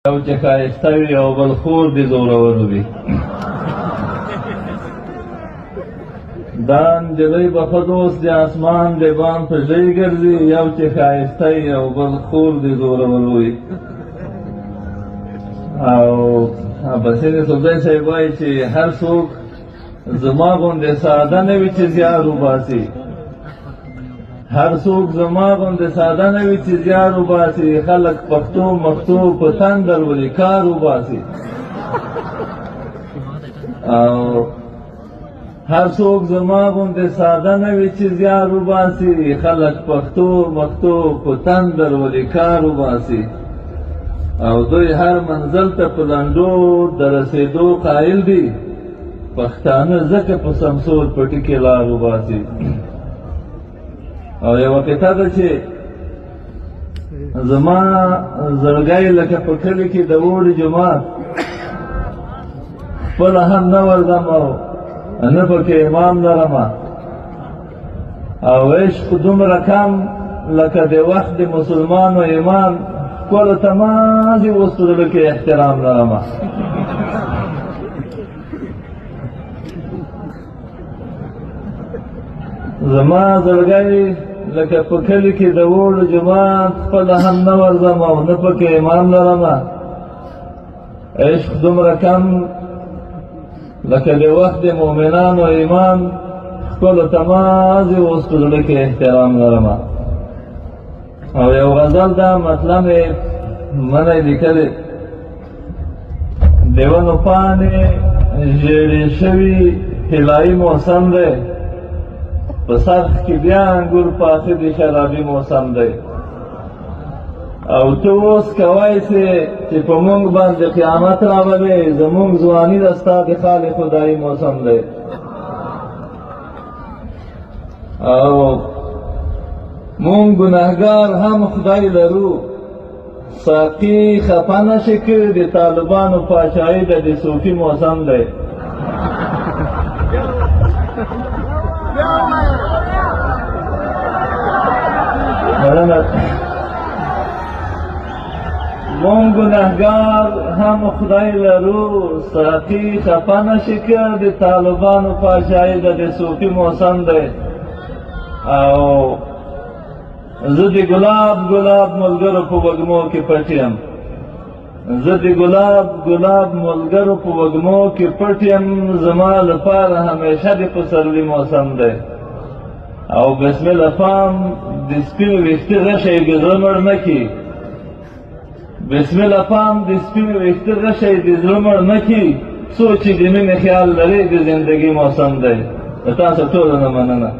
یو چې ښایسته وي او بل خور دې زورور وي. دا نجلۍ به ښه دوست د اسمان د بام په ژۍ ګرځي، یو چې ښایسته وي او بل خور دې زورور وي. او بسیر سلطان صاحب وایي چې هر څوک زما غوندې ساده نه وي چې زیار وباسي، هر څوک زما غوندې ساده نه وي چې زیار وباسي، خلک پښتو مښتو په تندر ولې کار وباسي. او هر څوک زما غوندې ساده نه وي چې زیار وباسي، خلک پښتو مښتو په تندر ولې کار وباسي. او دوی هر منزل ته په لنډو د رسېدو قایل دي، پښتانه ځکه په سمسور پټي کې لار وباسي. او یوه قطعه ده چې زما زړګی لکه په کلي کې د اوړي جومات، خپله هم نه ورځم او نه پکې امام لرمه، او عشق دومره کم لکه د وخت د مسلمانو ایمان، ښکلو ته مازې اوس په زړه کې احترام لرمه. زما زړګی لکه په کلي کې د اوړو جومات، خپله هم نه ورځم او نه پکې امام لرمه، عشق دومره کم لکه د وخت د مؤمنانو ایمان، ښکلو ته مازې اوس په زړه کې احترام لرمه. او یو غزل دا مطلب یې منی لیکلی، د ونو پاڼې ژیړې شوي طلایي موسم دی، په سرخ کې بیا انګور پاخه د شرابي موسم دی. او ته اوس کوای سې چې په موږ باندې قیامت راولې، زموږ ځواني د ستا د خالق خدایي موسم دی. او مونږ ګناهګار هم خدای لرو، ساقي خفه نشي کړي، د طالبانو پاچاهي د د صوفي موسم دی. مونږ ګناهګار هم خدای لرو، ساقي خفه نشي کړي، د طالبانو پاچاهي د د صوفي موسم دی. او زه د ګلاب ګلاب ملګرو په وږمو کې پټ یم، زه د ګلاب ګلاب ملګرو په وږمو کې پټ یم، زما لپاره همیشه د پسرلي موسم دی. او بسم الله فام د سپینو ویښته غشی د زړه مړ نه کي، بسم الله فام د سپینو ویښته غشی د زړه مړ نه کي، څوک چې د مینې خیال لري د زندګي موسم دی. د تاسو ټولو نه مننه.